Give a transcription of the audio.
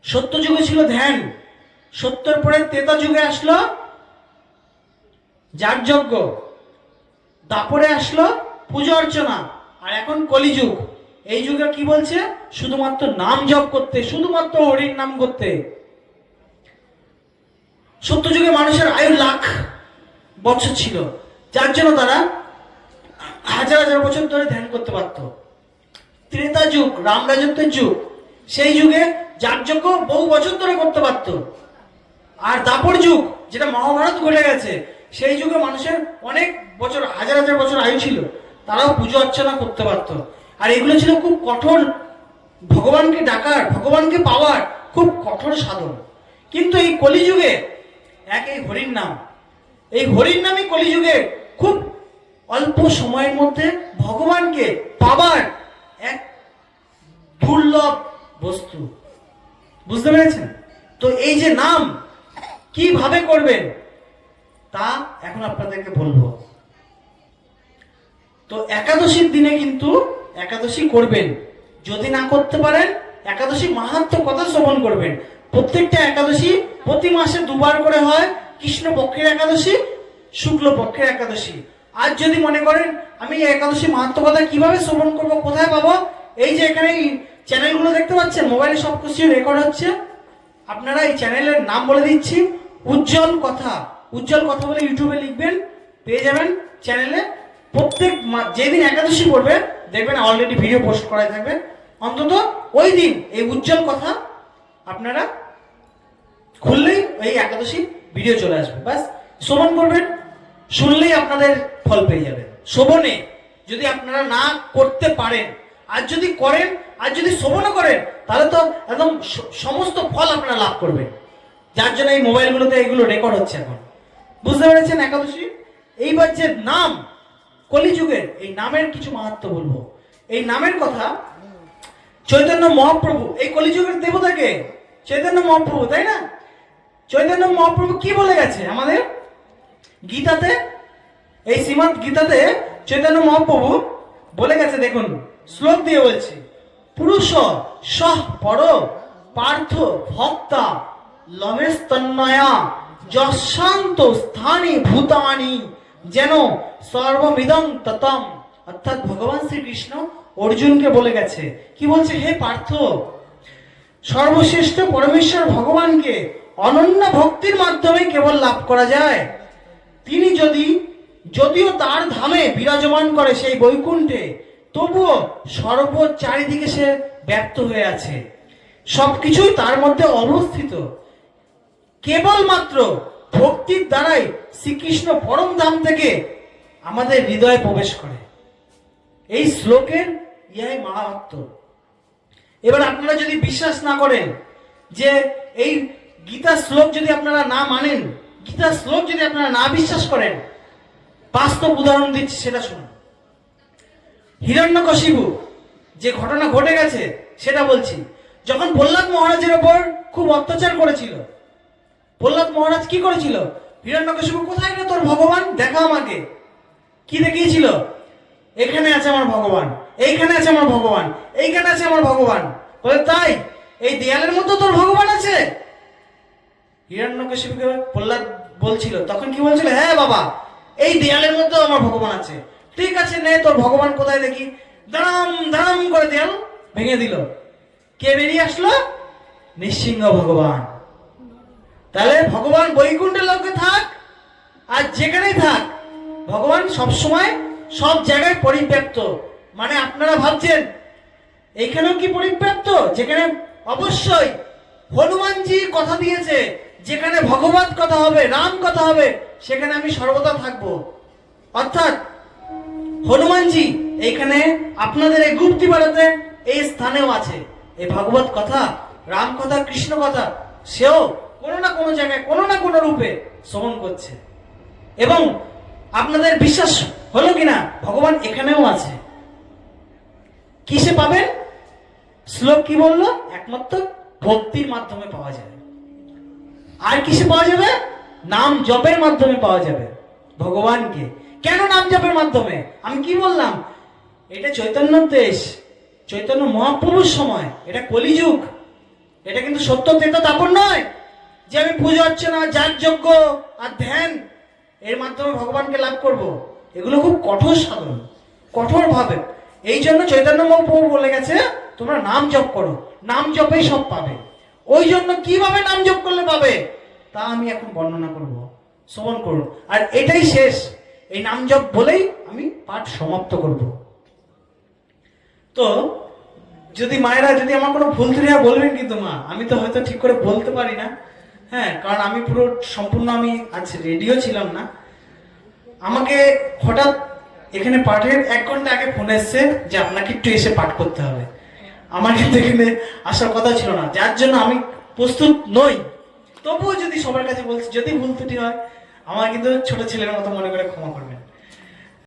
সত্য যুগে ছিল ধ্যান, সত্যের পরে ত্রেতা যুগে আসলো যাগযজ্ঞ, দাপরে আসলো পূজা অর্চনা, আর এখন কলিযুগ। এই যুগে কি বলছে? শুধুমাত্র নাম জপ করতে, শুধুমাত্র হরির নাম করতে। সত্য যুগে মানুষের আয়ু লাখ বছর ছিল, যার জন্য তারা হাজার হাজার বছর ধরে ধ্যান করতে পারত। ত্রেতা যুগ, রাম রাজত্বের যুগ, সেই যুগে যাগযজ্ঞ বহু বছর ধরে করতে পারত। আর দাপর যুগ, যেটা মহাভারত ঘটে গেছে, সেই যুগে মানুষের অনেক বছর, হাজার হাজার বছর আয়ু ছিল, তারাও পুজো অর্চনা করতে পারত। আর এগুলো ছিল খুব কঠোর, ভগবানকে ডাকার, ভগবানকে পাওয়ার খুব কঠোর সাধন। কিন্তু এই কলিযুগে এই হরির নাম, এই হরির নামই কলিযুগে খুব অল্প সময়ের মধ্যে ভগবানকে পাবার এক দুর্লভ বস্তু। বুঝতে পেরেছেন? তো এই যে নাম কিভাবে করবেন তা এখন আপনাদেরকে বলবো। তো একাদশীর দিনে কিন্তু একাদশী করবেন, যদি না করতে পারেন একাদশী মাহাত্ম্য কথা শ্রবণ করবেন। প্রত্যেকটা একাদশী প্রতি মাসে দুবার করে হয়, কৃষ্ণ পক্ষের একাদশী, শুক্ল পক্ষের একাদশী। আর যদি মনে করেন আমি এই একাদশী মাহাত্ম্য কথা কিভাবে শ্রবণ করব, কোথায় পাবো, এই যে এখানে চ্যানেলগুলো দেখতে পাচ্ছেন, মোবাইলে সব কিছু রেকর্ড হচ্ছে, আপনারা এই চ্যানেলের নাম বলে দিচ্ছি, উজ্জ্বল কথা। উজ্জ্বল কথা বলে ইউটিউবে লিখবেন, পেয়ে যাবেন চ্যানেলে। প্রত্যেক যেদিন একাদশী পড়বে দেখবেন অলরেডি ভিডিও পোস্ট করা থাকবে, অন্তত ওই দিন এই উজ্জ্বল কথা আপনারা খুললেই ওই একাদশী ভিডিও চলে আসবে। ব্যাস শ্রবণ করবেন, শুনলেই আপনাদের ফল পেয়ে যাবেন। শ্রবণে যদি আপনারা না করতে পারেন, আর যদি করেন, আর যদি শ্রবণও করেন, তাহলে তো একদম সমস্ত ফল আপনারা লাভ করবেন। যার জন্য এই মোবাইলগুলোতে এগুলো রেকর্ড হচ্ছে এখন। বুঝতে পেরেছেন একাদশী? এইবার যে নাম, কলিযুগের এই নামের কিছু মাহাত্ম্য বলবো। এই নামের কথা চৈতন্য মহাপ্রভু, এই কলিযুগের দেবতাকে চৈতন্য মহাপ্রভু, তাই না? চৈতন্য মহাপ্রভু কি বলে গেছে আমাদের গীতাতে? এই শ্রীমদ্ গীতাতে চৈতন্য মহাপ্রভু বলে গেছে, দেখুন শ্লোক দিয়ে বলছি, পুরুষ সহ পর পার্থ ভক্তা লমেস্তন্নয়া যশান্ত স্থানে ভূতানি যেন সর্বমিদং ততম। অর্থাৎ ভগবান শ্রীকৃষ্ণ অর্জুনকে বলে গেছে, কি বলছে? হে পার্থ, সর্বশ্রেষ্ঠ পরমেশ্বর ভগবানকে অনন্য ভক্তির মাধ্যমে কেবল লাভ করা যায়। তিনি যদিও তার ধামে বিরাজমান করে সেই বৈকুণ্ঠে, তবুও চারিদিকে সে ব্যপ্ত হয়ে আছে, সবকিছুই তার মধ্যে অবস্থিত। কেবলমাত্র ভক্তির দ্বারাই শ্রীকৃষ্ণ পরম ধাম থেকে আমাদের হৃদয়ে প্রবেশ করে। এই শ্লোকের ইহাই মাহাত্ম্য। এবার আপনারা যদি বিশ্বাস না করেন, যে এই গীতার শ্লোক যদি আপনারা না মানেন, গীতার শ্লোক যদি আপনারা না বিশ্বাস করেন, বাস্তব উদাহরণ দিচ্ছি, সেটা শুনুন। হিরণ্যকশিপু যে ঘটনা ঘটে গেছে সেটা বলছি। যখন প্রহ্লাদ মহারাজের ওপর খুব অত্যাচার করেছিল, প্রহ্লাদ মহারাজ কি করেছিল? হিরণ্যকশিপু, কোথায় গেল তোর ভগবান, দেখা আমাকে। কি দেখিয়েছিল? এখানে আছে আমার ভগবান, এইখানে আছে আমার ভগবান, এইখানে আছে আমার ভগবান। বলে তাই? এই দেয়ালের মধ্যে তোর ভগবান আছে? হিরণ্যকশিপুকে প্রহ্লাদ বলছিল, তখন কি বলছিল? হ্যাঁ বাবা, এই দেয়ালের মধ্যেও আমার ভগবান আছে। ঠিক আছে, নে তোর ভগবান কোথায় দেখি। দাঁড়াম দাঁড়াম করে দেয়াল ভেঙে দিল। কে বেরিয়ে আসলো? নৃসিংহ ভগবান। তাহলে ভগবান বৈকুণ্ঠের লোকে থাক আর যেখানেই থাক, ভগবান সবসময় সব জায়গায় পরিব্যাপ্ত। মানে আপনারা ভাবছেন এইখানেও কি পরিব্যাপ্ত? যেখানে অবশ্যই হনুমানজি কথা দিয়েছে, যেখানে ভগবত কথা হবে, রাম কথা হবে, সেখানে আমি সর্বদা থাকবো। অর্থাৎ হনুমানজি এইখানে আপনাদের এই গুপ্তিপাড়াতে এই স্থানেও আছে। এই ভগবত কথা, রাম কথা, কৃষ্ণ কথা সেও কোনো না কোনো জায়গায়, কোনো না কোনো রূপে শ্রবণ করছে। এবং আপনাদের বিশ্বাস হলো কিনা, ভগবান এখানেও আছে। কিসে পাবেন? শ্লোক কি বললো? একমাত্র ভক্তির মাধ্যমে পাওয়া যাবে। আর কিসে পাওয়া যাবে? নাম জপের মাধ্যমে পাওয়া যাবে ভগবানকে। কেন নাম জপের মাধ্যমে? আমি কি বললাম? এটা চৈতন্য দেশ, চৈতন্য মহাপ্রভুর সময়, এটা কলিযুগ, এটা কিন্তু সত্য তেতা তাপর নয় যে আমি পুজো অর্চনা যাগ যজ্ঞ আর ধ্যান এর মাধ্যমে ভগবানকে লাভ করব। এগুলো খুব কঠোর সাধন, কঠোর ভাবে। এই জন্য চৈতন্য মহাপ্রভু বলে গেছে তোমরা নাম জপ করো, নাম জপেই সব পাবে। ওই জন্য কিভাবে নাম জপ করলে পাবে তা আমি এখন বর্ণনা করব, শ্রবণ করুন। আর এটাই শেষ, এই নাম জপ বলেই আমি পাঠ সমাপ্ত করব। তো যদি মায়েরা যদি আমার কোনো ভুল ত্রুটি হয় বলবেন, কিন্তু মা আমি তো হয়তো ঠিক করে বলতে পারি না, হ্যাঁ, কারণ আমি পুরো সম্পূর্ণ আমি আজ রেডিও ছিলাম না। আমাকে হঠাৎ এখানে পাঠের 1 ঘন্টা আগে ফোন এসছে যে আপনাকে একটু এসে পাঠ করতে হবে। আমার কিন্তু এখানে আসার কথা ছিল না, যার জন্য আমি প্রস্তুত নই। তবুও যদি সবার কাছে বলছি, যদি ভুল ত্রুটি হয় আমার কিন্তু ছোট ছেলের মতো মনে করে ক্ষমা করবেন।